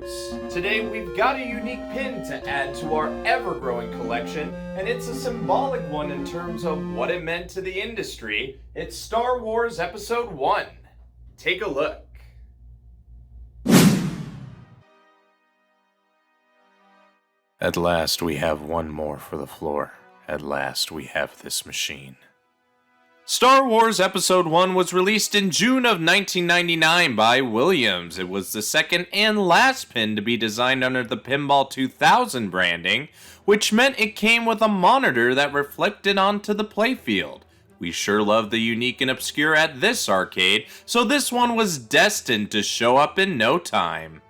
news. Today we've got a unique pin to add to our ever-growing collection, and it's a symbolic one in terms of what it meant to the industry. It's Star Wars Episode 1. Take a look. At last we have one more for the floor. At last we have this machine. Star Wars Episode 1 was released in June of 1999 by Williams. It was the second and last pin to be designed under the Pinball 2000 branding, which meant it came with a monitor that reflected onto the playfield. We sure love the unique and obscure at this arcade, so this one was destined to show up in no time.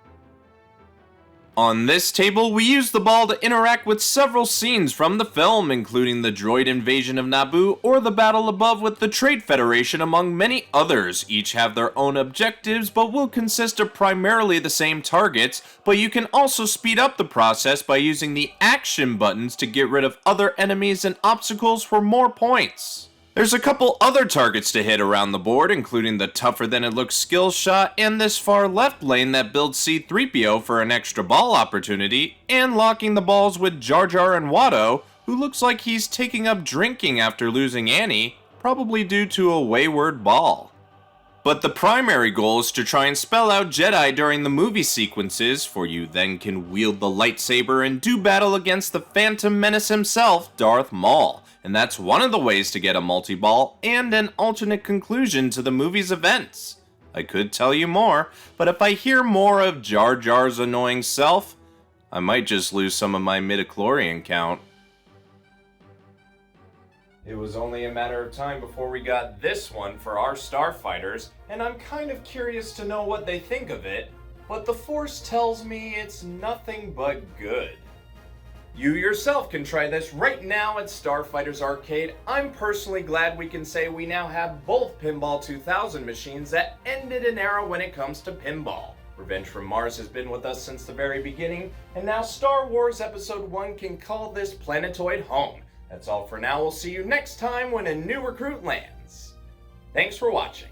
On this table, we use the ball to interact with several scenes from the film, including the droid invasion of Naboo or the battle above with the Trade Federation, among many others. Each have their own objectives, but will consist of primarily the same targets, but you can also speed up the process by using the action buttons to get rid of other enemies and obstacles for more points. There's a couple other targets to hit around the board, including the tougher than it looks skill shot and this far left lane that builds C-3PO for an extra ball opportunity, and locking the balls with Jar Jar and Watto, who looks like he's taking up drinking after losing Annie, probably due to a wayward ball. But the primary goal is to try and spell out Jedi during the movie sequences, for you then can wield the lightsaber and do battle against the Phantom Menace himself, Darth Maul. And that's one of the ways to get a multi-ball and an alternate conclusion to the movie's events. I could tell you more, but if I hear more of Jar Jar's annoying self, I might just lose some of my midichlorian count. It was only a matter of time before we got this one for our Starfighters, and I'm kind of curious to know what they think of it, but the Force tells me it's nothing but good. You yourself can try this right now at Starfighters Arcade. I'm personally glad we can say we now have both Pinball 2000 machines that ended an era when it comes to pinball. Revenge from Mars has been with us since the very beginning, and now Star Wars Episode 1 can call this planetoid home. That's all for now. We'll see you next time when a new recruit lands. Thanks for watching.